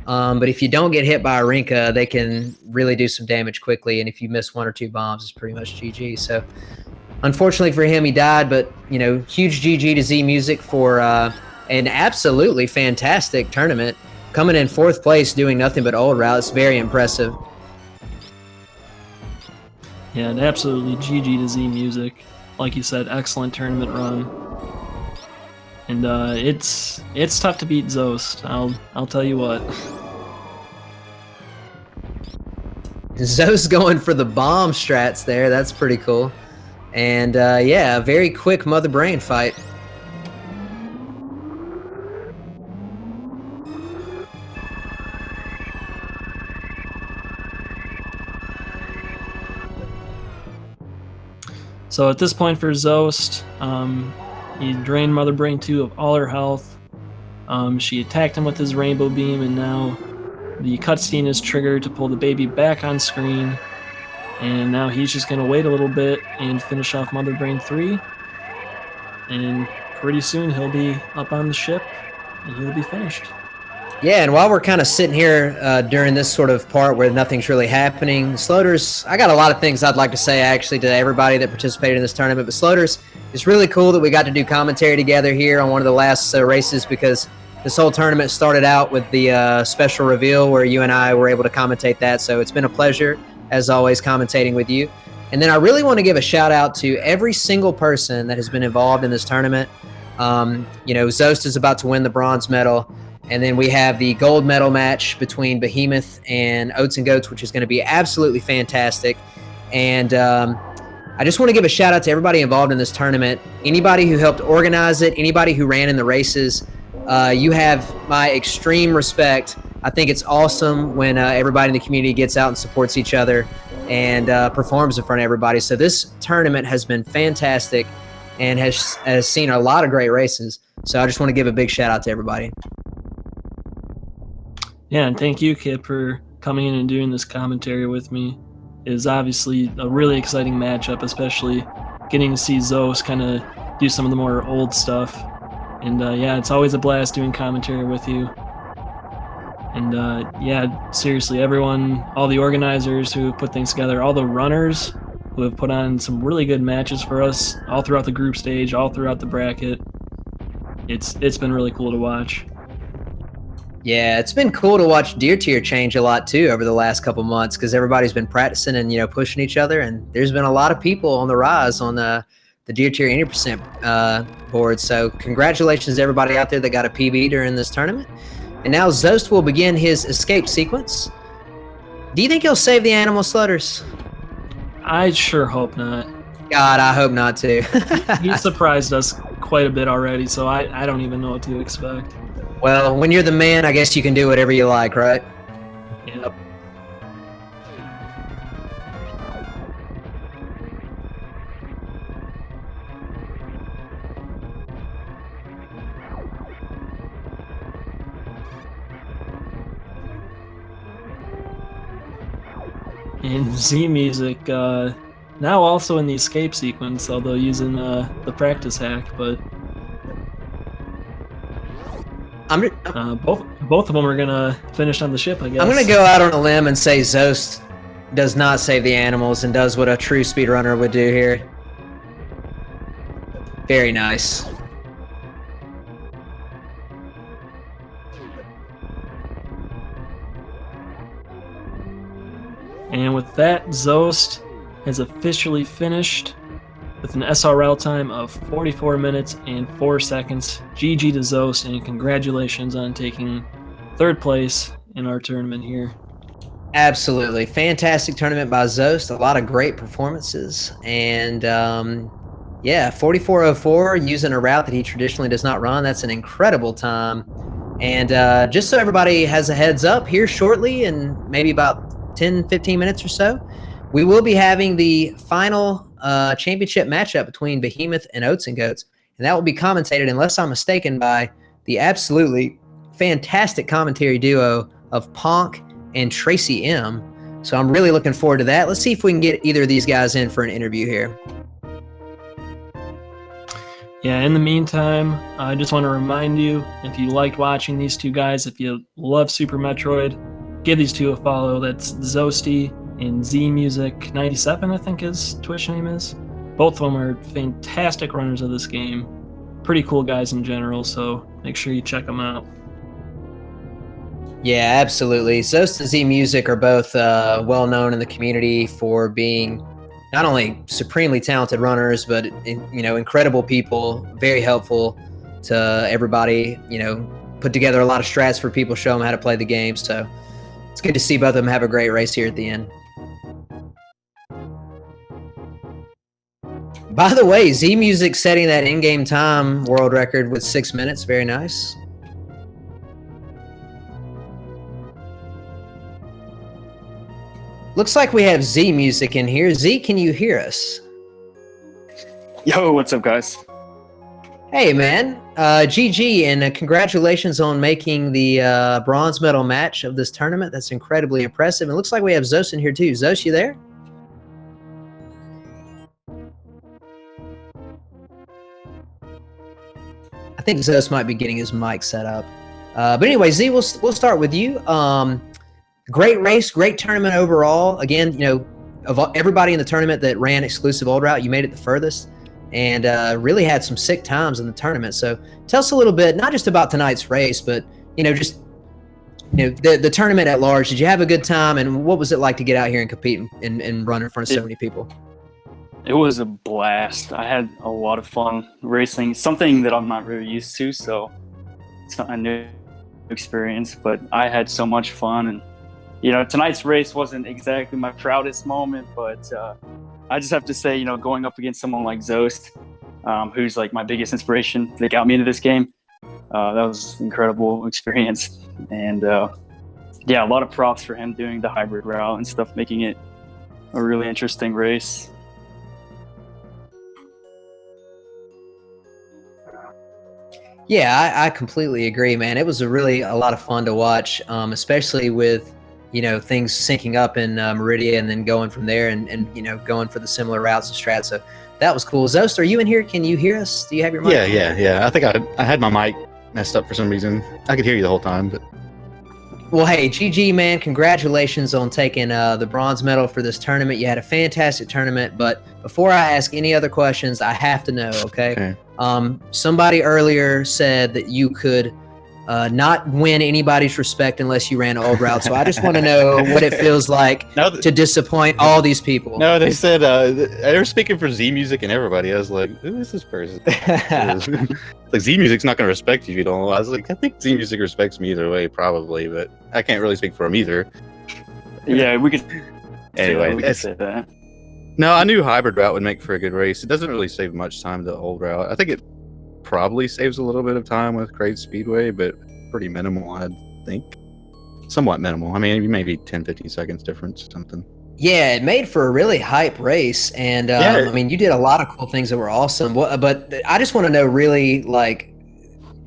But if you don't get hit by a Rinka, they can really do some damage quickly. And if you miss 1 or 2 bombs, it's pretty much GG. So unfortunately for him, he died. But, huge GG to Zmusic for an absolutely fantastic tournament. Coming in 4th place, doing nothing but old routes. Very impressive. Yeah, and absolutely GG to Zmusic. Like you said, excellent tournament run. And it's tough to beat Zoast. I'll tell you what. Zoast going for the bomb strats there. That's pretty cool. And yeah, a very quick mother brain fight. So at this point for Zoast, he drained Mother Brain 2 of all her health. She attacked him with his rainbow beam, and now the cutscene is triggered to pull the baby back on screen. And now he's just going to wait a little bit and finish off Mother Brain 3. And pretty soon he'll be up on the ship, and he'll be finished. Yeah, and while we're kind of sitting here during this sort of part where nothing's really happening, Sloters, I got a lot of things I'd like to say actually to everybody that participated in this tournament, but Sloters, it's really cool that we got to do commentary together here on one of the last races, because this whole tournament started out with the special reveal where you and I were able to commentate that, so it's been a pleasure, as always, commentating with you. And then I really want to give a shout out to every single person that has been involved in this tournament. Zoast is about to win the bronze medal. And then we have the gold medal match between Behemoth and Oats and Goats, which is going to be absolutely fantastic. And I just want to give a shout out to everybody involved in this tournament. Anybody who helped organize it, anybody who ran in the races, you have my extreme respect. I think it's awesome when everybody in the community gets out and supports each other and performs in front of everybody. So this tournament has been fantastic and has seen a lot of great races. So I just want to give a big shout out to everybody. Yeah, and thank you, Kip, for coming in and doing this commentary with me. It is obviously a really exciting matchup, especially getting to see Zoast kind of do some of the more old stuff. And yeah, it's always a blast doing commentary with you. And yeah, seriously, everyone, all the organizers who have put things together, all the runners who have put on some really good matches for us all throughout the group stage, all throughout the bracket. It's been really cool to watch. Yeah, it's been cool to watch Deer Tier change a lot too over the last couple months, because everybody's been practicing and pushing each other, and there's been a lot of people on the rise on the Deer Tier 80% board. So congratulations to everybody out there that got a PB during this tournament. And now Zoast will begin his escape sequence. Do you think he'll save the animal slutters? I sure hope not. God, I hope not too. He surprised us quite a bit already, so I don't even know what to expect. Well, when you're the man, I guess you can do whatever you like, right? Yep. And Zmusic, now also in the escape sequence, although using the practice hack, but both of them are gonna finish on the ship, I guess. I'm gonna go out on a limb and say Zoast does not save the animals and does what a true speedrunner would do here. Very nice. And with that, Zoast has officially finished with an SRL time of 44 minutes and 4 seconds. GG to Zoast, and congratulations on taking 3rd place in our tournament here. Absolutely. Fantastic tournament by Zoast. A lot of great performances. And yeah, 4404 using a route that he traditionally does not run. That's an incredible time. And just so everybody has a heads up, here shortly, in maybe about 10-15 minutes or so, we will be having the final championship matchup between Behemoth and Oats and Goats. And that will be commentated, unless I'm mistaken, by the absolutely fantastic commentary duo of Ponk and Tracy M. So I'm really looking forward to that. Let's see if we can get either of these guys in for an interview here. Yeah, in the meantime, I just want to remind you, if you liked watching these two guys, if you love Super Metroid, give these two a follow. That's zoasty and Zmusic 97, I think his Twitch name is. Both of them are fantastic runners of this game. Pretty cool guys in general, so make sure you check them out. Yeah, absolutely. Zoast and Zmusic are both well known in the community for being not only supremely talented runners, but incredible people, very helpful to everybody. Put together a lot of strats for people, show them how to play the game. So it's good to see both of them have a great race here at the end. By the way, Zmusic setting that in-game time world record with 6 minutes. Very nice. Looks like we have Zmusic in here. Z, can you hear us? Yo, what's up, guys? Hey, man. GG, and congratulations on making the bronze medal match of this tournament. That's incredibly impressive. It looks like we have Zos in here, too. Zos, you there? I think Zos might be getting his mic set up. But anyway, Z, we'll start with you. Great race, great tournament overall. Again, of everybody in the tournament that ran exclusive old route, you made it the furthest, and really had some sick times in the tournament. So tell us a little bit, not just about tonight's race, but just the tournament at large. Did you have a good time, and what was it like to get out here and compete and run in front of so many people? It was a blast. I had a lot of fun racing, something that I'm not really used to, so it's not a new experience, but I had so much fun. And tonight's race wasn't exactly my proudest moment, but I just have to say, going up against someone like Zoast, who's like my biggest inspiration that got me into this game, that was an incredible experience. And yeah, a lot of props for him doing the hybrid route and stuff, making it a really interesting race. Yeah, I completely agree, man. It was a lot of fun to watch, especially with things syncing up in Meridia and then going from there and going for the similar routes and strats. So that was cool. Zoast, are you in here? Can you hear us? Do you have your mic? Yeah. I think I had my mic messed up for some reason. I could hear you the whole time, but. Well, hey, GG, man, congratulations on taking the bronze medal for this tournament. You had a fantastic tournament, but before I ask any other questions, I have to know, okay? Somebody earlier said that you could not win anybody's respect unless you ran old route, so I just want to know what it feels like to disappoint all these people. No, they said, they were speaking for Zmusic and everybody. I was like, who is this person? Like, Zmusic's not going to respect you if you don't. I was like, I think Zmusic respects me either way, probably, but I can't really speak for him either. Yeah, we could. Anyway, we could say that. No, I knew hybrid route would make for a good race. It doesn't really save much time to old route. I think it probably saves a little bit of time with Crate Speedway, but pretty minimal, I think. Somewhat minimal. I mean, maybe 10-15 seconds difference or something. Yeah, it made for a really hype race, and I mean, you did a lot of cool things that were awesome. But I just want to know, really, like,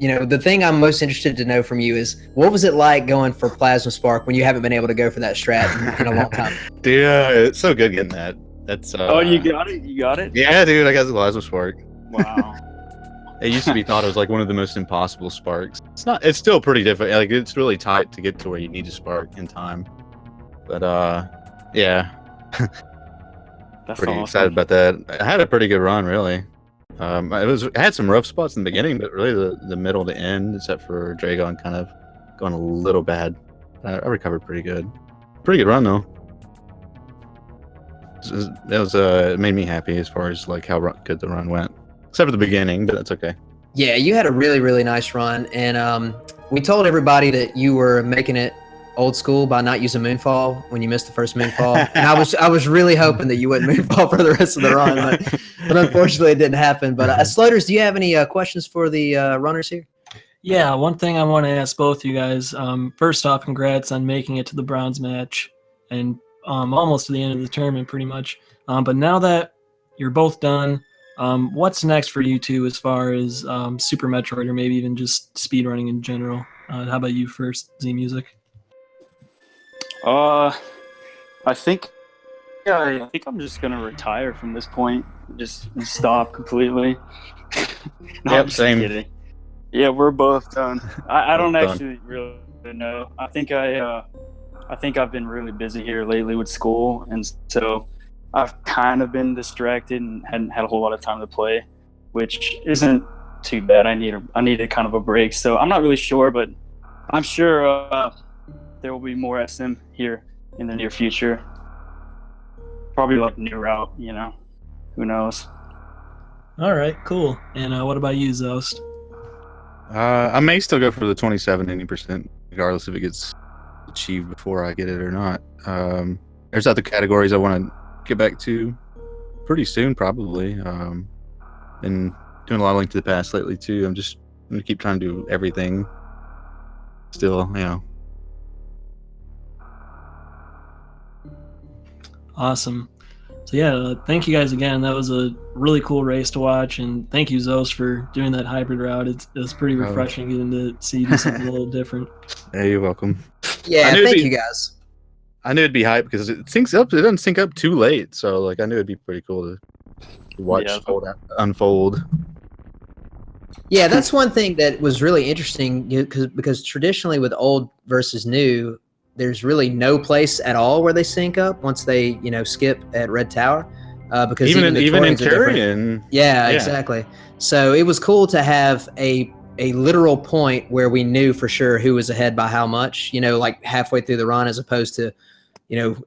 the thing I'm most interested to know from you is, what was it like going for Plasma Spark when you haven't been able to go for that strat in a long time? Dude, it's so good getting that. That's oh, you got it? You got it? Yeah, dude, I got the Plasma Spark. Wow. It used to be thought it was like one of the most impossible sparks. It's not. It's still pretty difficult. Like, it's really tight to get to where you need to spark in time. But yeah. That's pretty awesome. excited about that. I had a pretty good run, really. It had some rough spots in the beginning, but really the middle to end, except for Dragan kind of going a little bad. I recovered pretty good. Pretty good run though. It made me happy as far as like how good the run went, except for the beginning, but that's okay. Yeah, you had a really, really nice run, and we told everybody that you were making it old school by not using Moonfall when you missed the first Moonfall. And I was really hoping that you wouldn't Moonfall for the rest of the run, but unfortunately it didn't happen. But Sloters, do you have any questions for the runners here? Yeah, one thing I want to ask both you guys. First off, congrats on making it to the bronze match and almost to the end of the tournament, pretty much. But now that you're both done. What's next for you two as far as Super Metroid or maybe even just speedrunning in general? How about you first, Zmusic? I think I think I'm just gonna retire from this point. Just stop completely. No, Yep, I'm just same. kidding. Yeah, we're both done. I don't Both done. actually really know. I think I've been really busy here lately with school, and so I've kind of been distracted and hadn't had a whole lot of time to play, which isn't too bad. I needed kind of a break, so I'm not really sure, but I'm sure there will be more SM here in the near future. Probably like new route, you know. Who knows? All right, cool. And what about you, Zoast? I may still go for the 27-80%, regardless if it gets achieved before I get it or not. There's other categories I want to get back to pretty soon, probably. And doing a lot of Link to the Past lately too. I'm gonna keep trying to do everything. Still, you know. Awesome. So yeah, thank you guys again. That was a really cool race to watch, and thank you, Zos, for doing that hybrid route. It's pretty refreshing getting to see you do something a little different. Yeah, you're welcome. Yeah, I knew thank it'd be- you guys. I knew it'd be hype because it syncs up. It doesn't sync up too late, so like I knew it'd be pretty cool to watch Yeah. unfold. Yeah, that's one thing that was really interesting because traditionally with old versus new, there's really no place at all where they sync up once they skip at Red Tower, because Even in the terrains are different. Turian, Yeah, exactly. So it was cool to have a literal point where we knew for sure who was ahead by how much, like halfway through the run, as opposed to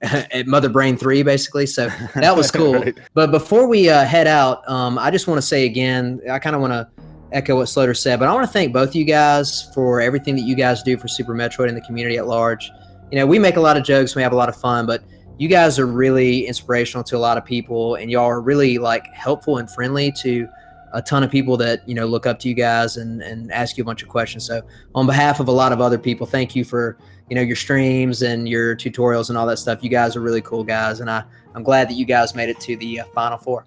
at Mother Brain 3, basically. So that was cool. Right. But before we head out, I just want to say again, I kind of want to echo what Sloter said, but I want to thank both you guys for everything that you guys do for Super Metroid and the community at large. We make a lot of jokes, we have a lot of fun, but you guys are really inspirational to a lot of people, and y'all are really like helpful and friendly to a ton of people that look up to you guys and ask you a bunch of questions. So on behalf of a lot of other people, thank you for your streams and your tutorials and all that stuff. You guys are really cool guys, and I'm glad that you guys made it to the Final Four.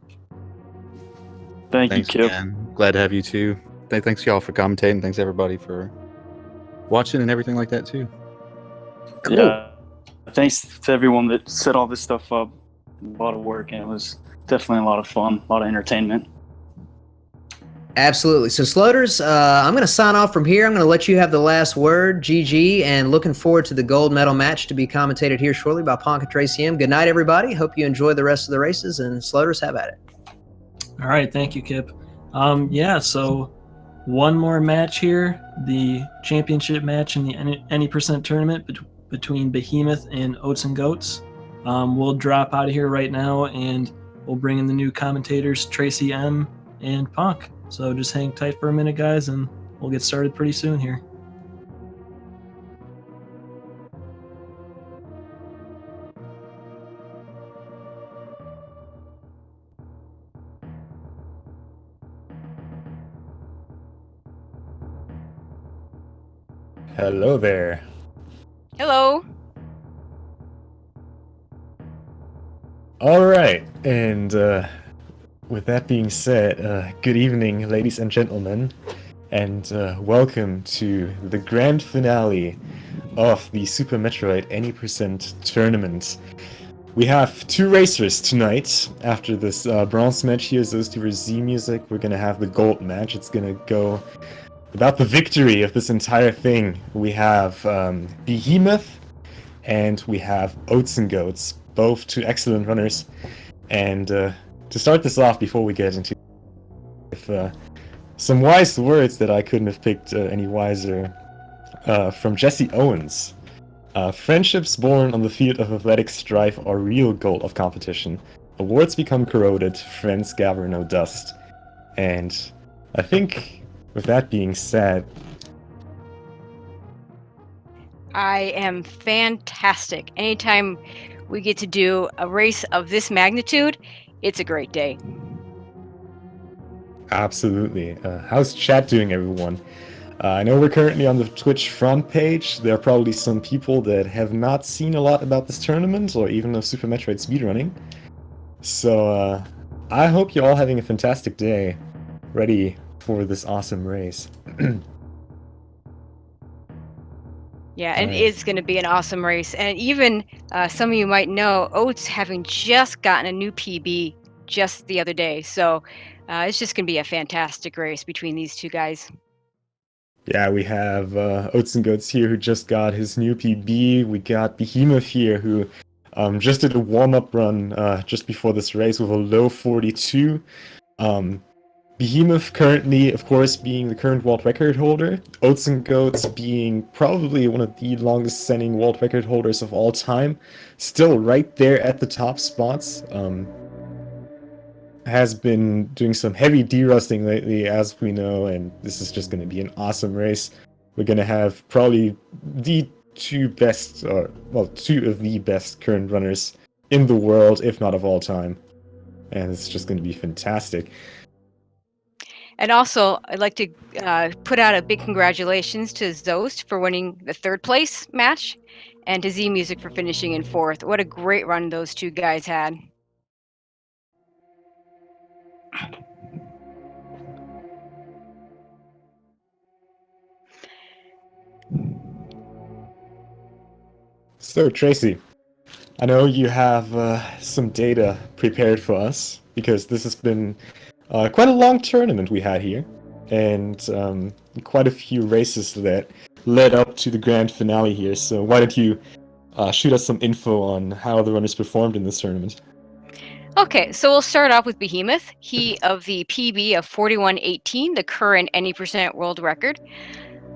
Thanks Thanks you, Kip. again. Glad to have you too. Thanks y'all for commentating. Thanks everybody for watching and everything like that too. Cool. Yeah. Thanks to everyone that set all this stuff up. A lot of work, and it was definitely a lot of fun, a lot of entertainment. Absolutely. So Sloters, I'm going to sign off from here. I'm going to let you have the last word. GG, and looking forward to the gold medal match to be commentated here shortly by Ponka Tracy M. Good night, everybody. Hope you enjoy the rest of the races, and Sloters, have at it. All right, thank you, Kip. Yeah, so one more match here, the championship match in the any percent tournament between Behemoth and Oats and Goats. We'll drop out of here right now, and we'll bring in the new commentators, Tracy M. and Ponk. So just hang tight for a minute, guys, and we'll get started pretty soon here. Hello there. Hello. All right, and with that being said, good evening, ladies and gentlemen, and welcome to the grand finale of the Super Metroid Any Percent tournament. We have two racers tonight. After this bronze match here, zoasty vs. Zmusic, we're gonna have the gold match. It's gonna go about the victory of this entire thing. We have Behemoth and we have Oats and Goats, both two excellent runners. And to start this off, before we get into some wise words that I couldn't have picked any wiser, from Jesse Owens. Friendships born on the field of athletic strife are real goal of competition. Awards become corroded, friends gather no dust. And I think, with that being said, I am fantastic. Anytime we get to do a race of this magnitude, it's a great day. absolutely. How's chat doing, everyone? I know we're currently on the Twitch front page. There are probably some people that have not seen a lot about this tournament or even of Super Metroid speedrunning. So I hope you're all having a fantastic day, ready for this awesome race. Yeah, and it Right. is going to be an awesome race. And even some of you might know, Oates having just gotten a new PB just the other day. So it's just going to be a fantastic race between these two guys. Yeah, we have Oats and Goats here who just got his new PB. We got Behemoth here who just did a warm-up run just before this race with a low 42. Behemoth currently, of course, being the current world record holder. Oats and Goats being probably one of the longest-standing world record holders of all time. Still right there at the top spots. Has been doing some heavy derusting lately, as we know, and this is just going to be an awesome race. We're going to have probably the two of the best current runners in the world, if not of all time. And it's just going to be fantastic. And also, I'd like to put out a big congratulations to Zoast for winning the 3rd place match, and to Zmusic for finishing in 4th. What a great run those two guys had. So, Tracy, I know you have some data prepared for us, because this has been quite a long tournament we had here, and quite a few races that led up to the grand finale here. So why don't you shoot us some info on how the runners performed in this tournament? Okay, so we'll start off with Behemoth. He of the PB of 41.18, the current any percent world record.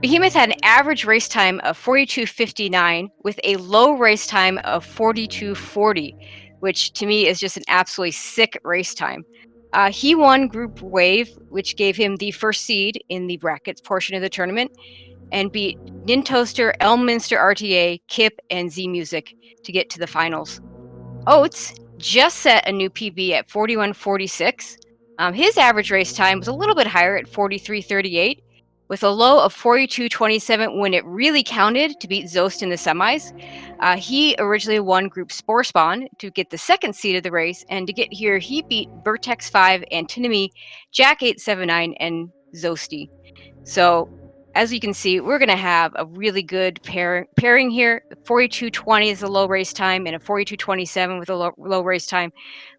Behemoth had an average race time of 42.59 with a low race time of 42.40, which to me is just an absolutely sick race time. He won Group Wave, which gave him the first seed in the brackets portion of the tournament, and beat Nintoaster, Elminster RTA, Kip, and Zmusic to get to the finals. Oates just set a new PB at 41.46. His average race time was a little bit higher at 43.38, with a low of 42.27 when it really counted to beat Zoast in the semis. He originally won Group Spore Spawn to get the 2nd seed of the race, and to get here, he beat Vertex 5, Antinomy, Jack 879, and Zoasty. So, as you can see, we're going to have a really good pairing here. 42.20 is a low race time, and a 42.27 with a low race time.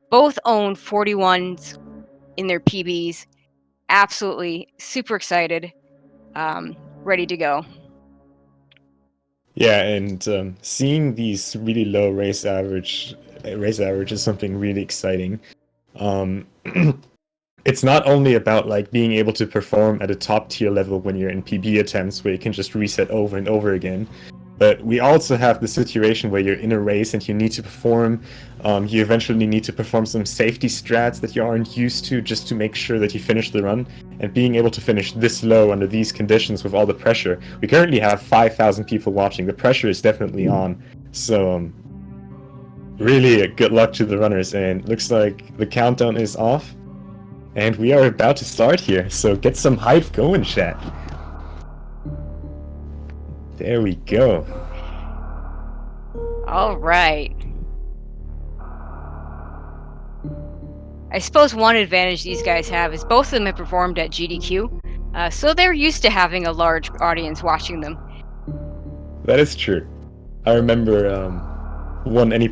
Both own 41s in their PBs. Absolutely super excited. Ready to go. Yeah, and seeing these really low race average is something really exciting. It's not only about like being able to perform at a top tier level when you're in PB attempts where you can just reset over and over again, but we also have the situation where you're in a race and you need to perform. You eventually need to perform some safety strats that you aren't used to just to make sure that you finish the run. And being able to finish this low under these conditions with all the pressure, we currently have 5,000 people watching. The pressure is definitely on. So really good luck to the runners, and looks like the countdown is off. And we are about to start here, so get some hype going, chat. There we go. All right. I suppose one advantage these guys have is both of them have performed at GDQ, so they're used to having a large audience watching them. That is true. I remember one any